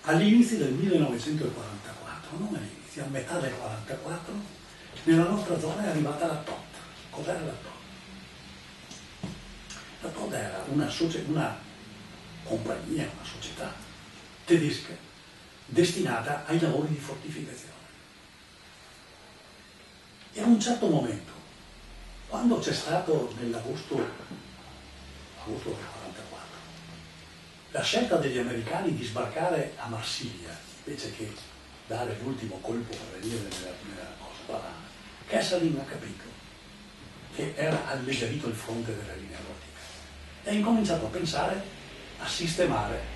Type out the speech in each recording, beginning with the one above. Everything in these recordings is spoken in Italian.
all'inizio del 1944, non all'inizio, a metà del 1944, nella nostra zona è arrivata la TOT. Cos'era la TOT? La TOT era una compagnia, una società tedesca destinata ai lavori di fortificazione. E a un certo momento, quando c'è stato nell'agosto del 1944, la scelta degli americani di sbarcare a Marsiglia, invece che dare l'ultimo colpo per venire nella cosa, Kesselring ha capito che era alleggerito il fronte della linea gotica e ha incominciato a pensare a sistemare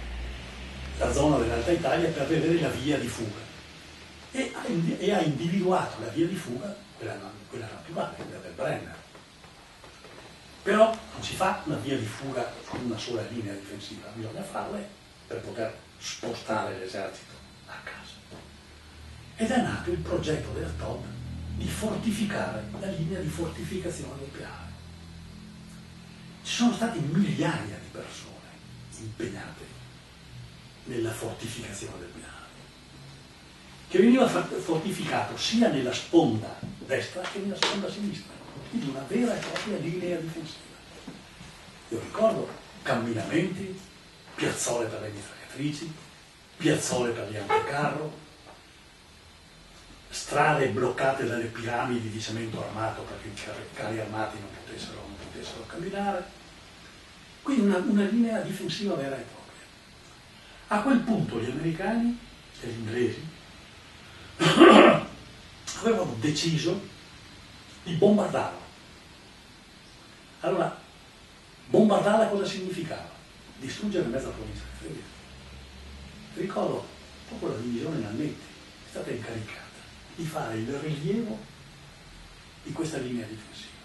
la zona dell'Alta Italia per vedere la via di fuga e ha individuato la via di fuga, quella naturale, quella del Brenner. Però non si fa una via di fuga su una sola linea difensiva, bisogna farle per poter spostare l'esercito a casa. Ed è nato il progetto del TOD di fortificare la linea di fortificazione del Piave. Ci sono state migliaia di persone impegnate nella fortificazione del Piave, che veniva fortificato sia nella sponda destra che nella sponda sinistra, quindi una vera e propria linea difensiva. Io ricordo camminamenti, piazzole per le mitragliatrici, piazzole per gli anticarro, strade bloccate dalle piramidi di cemento armato perché i carri armati non potessero camminare, quindi una linea difensiva vera e propria. A quel punto gli americani e gli inglesi avevano deciso di bombardarla. Allora, bombardarla cosa significava? Distruggere mezza provincia di Friuli. Ricordo proprio la divisione Nannetti è stata incaricata di fare il rilievo di questa linea difensiva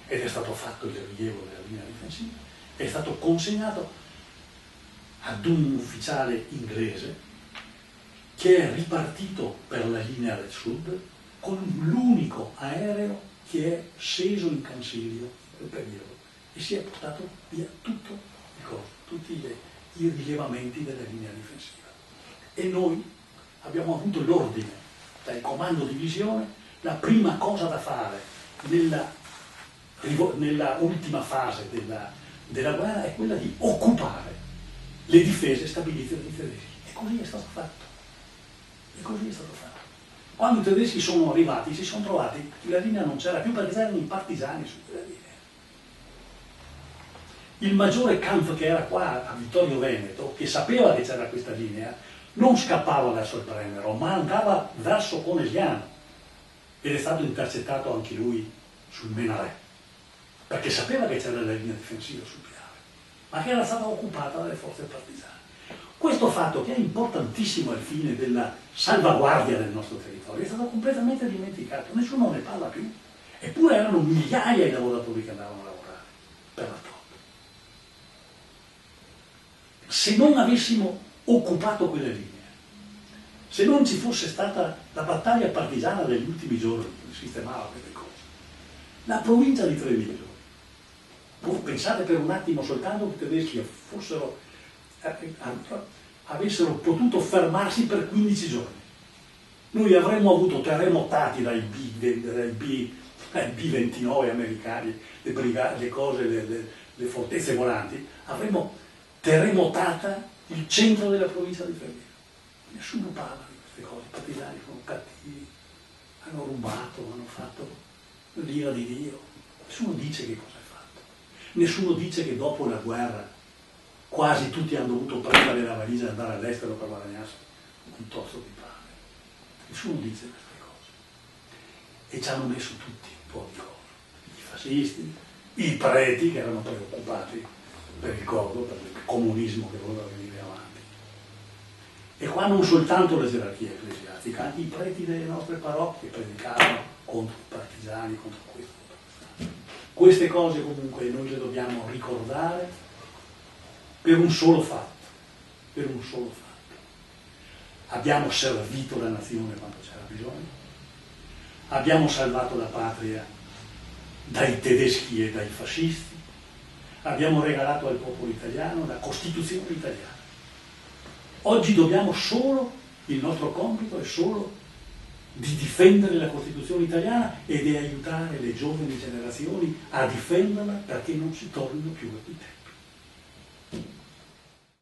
ed è stato fatto il rilievo della linea difensiva, è stato consegnato ad un ufficiale inglese che è ripartito per la linea del sud con l'unico aereo che è sceso in Cansilio quel periodo e si è portato via tutti i rilevamenti della linea difensiva. E noi abbiamo avuto l'ordine dal comando divisione, la prima cosa da fare nella ultima fase della guerra è quella di occupare le difese stabilite dai tedeschi. E così è stato fatto. Quando i tedeschi sono arrivati si sono trovati che la linea non c'era più perché c'erano i partigiani su quella linea. Il maggiore Kampf che era qua a Vittorio Veneto, che sapeva che c'era questa linea, non scappava verso il Brennero, ma andava verso Conegliano ed è stato intercettato anche lui sul Menarè, perché sapeva che c'era la linea difensiva sul Piave, ma che era stata occupata dalle forze partigiane. Questo fatto, che è importantissimo al fine della salvaguardia del nostro territorio, è stato completamente dimenticato, nessuno ne parla più, eppure erano migliaia i lavoratori che andavano a lavorare per la TOD. Se non avessimo occupato quelle linee, se non ci fosse stata la battaglia partigiana degli ultimi giorni che sistemava queste cose, la provincia di Treviso, pensate per un attimo soltanto che i tedeschi avessero potuto fermarsi per 15 giorni, noi avremmo avuto terremotati dai B-29 americani, le fortezze volanti, avremmo terremotata il centro della provincia di Treviso. Nessuno parla di queste cose, i partigiani sono cattivi, hanno rubato, hanno fatto l'ira di Dio, nessuno dice che cosa è fatto, nessuno dice che dopo la guerra quasi tutti hanno dovuto prendere la valigia e andare all'estero per guadagnarsi un tozzo di pane, nessuno dice queste cose e ci hanno messo tutti un po' di cose, i fascisti, i preti che erano preoccupati per il godo, per il comunismo che voleva venire avanti. E qua non soltanto la gerarchia ecclesiastica, anche i preti delle nostre parrocchie predicavano contro i partigiani, contro questo. Queste cose comunque noi le dobbiamo ricordare per un solo fatto. Abbiamo servito la nazione quando c'era bisogno, abbiamo salvato la patria dai tedeschi e dai fascisti, abbiamo regalato al popolo italiano la Costituzione italiana. Oggi dobbiamo solo, il nostro compito è solo di difendere la Costituzione italiana e di aiutare le giovani generazioni a difenderla perché non si tornino più a quei tempi.